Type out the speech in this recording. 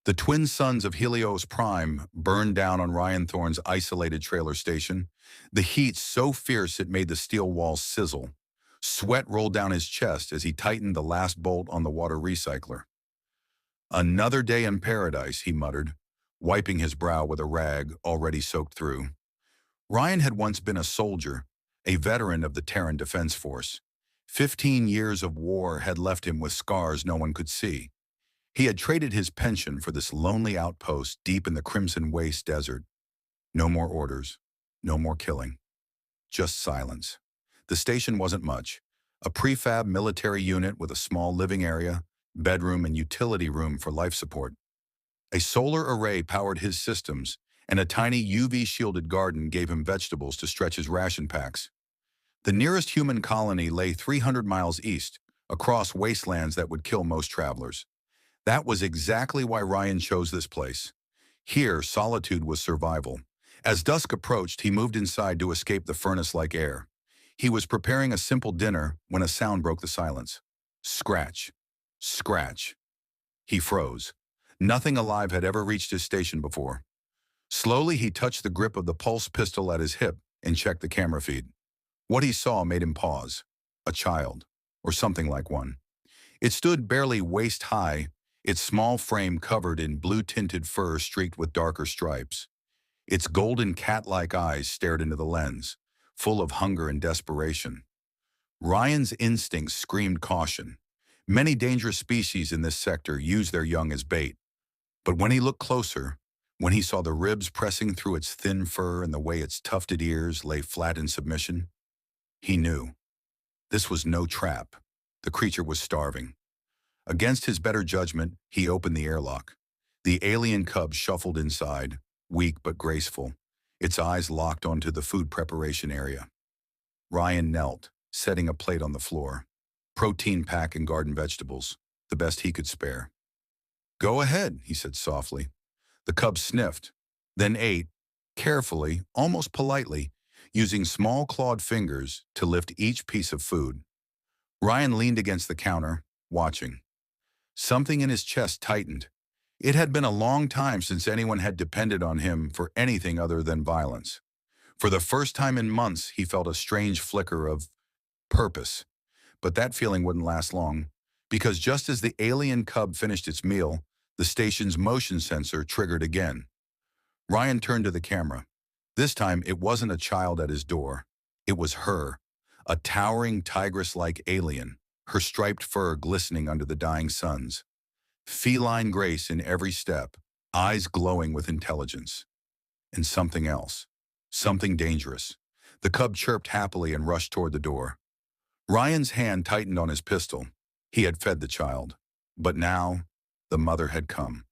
The twin suns of Helios Prime burned down on Ryan Thorne's isolated trailer station, the heat so fierce it made the steel walls sizzle. Sweat rolled down his chest as he tightened the last bolt on the water recycler. "Another day in paradise," he muttered, wiping his brow with a rag already soaked through. Ryan had once been a soldier, a veteran of the Terran Defense Force. 15 years of war had left him with scars no one could see. He had traded his pension for this lonely outpost deep in the Crimson Waste desert. No more orders, no more killing, just silence. The station wasn't much. A prefab military unit with a small living area, bedroom and utility room for life support. A solar array powered his systems, and a tiny UV-shielded garden gave him vegetables to stretch his ration packs. The nearest human colony lay 300 miles east, across wastelands that would kill most travelers. That was exactly why Ryan chose this place. Here, solitude was survival. As dusk approached, he moved inside to escape the furnace-like air. He was preparing a simple dinner when a sound broke the silence. Scratch. Scratch. He froze. Nothing alive had ever reached his station before. Slowly, he touched the grip of the pulse pistol at his hip and checked the camera feed. What he saw made him pause. A child, or something like one. It stood barely waist-high, its small frame covered in blue-tinted fur streaked with darker stripes. Its golden cat-like eyes stared into the lens, full of hunger and desperation. Ryan's instincts screamed caution. Many dangerous species in this sector use their young as bait. But when he looked closer, when he saw the ribs pressing through its thin fur and the way its tufted ears lay flat in submission, he knew. This was no trap. The creature was starving. Against his better judgment, he opened the airlock. The alien cub shuffled inside, weak but graceful, its eyes locked onto the food preparation area. Ryan knelt, setting a plate on the floor. Protein pack and garden vegetables, the best he could spare. "Go ahead," he said softly. The cub sniffed, then ate, carefully, almost politely, using small clawed fingers to lift each piece of food. Ryan leaned against the counter, watching. Something in his chest tightened. It had been a long time since anyone had depended on him for anything other than violence. For the first time in months, he felt a strange flicker of purpose. But that feeling wouldn't last long, because just as the alien cub finished its meal, the station's motion sensor triggered again. Ryan turned to the camera. This time, it wasn't a child at his door. It was her, a towering tigress-like alien, her striped fur glistening under the dying suns. Feline grace in every step, eyes glowing with intelligence. And something else. Something dangerous. The cub chirped happily and rushed toward the door. Ryan's hand tightened on his pistol. He had fed the child. But now, the mother had come.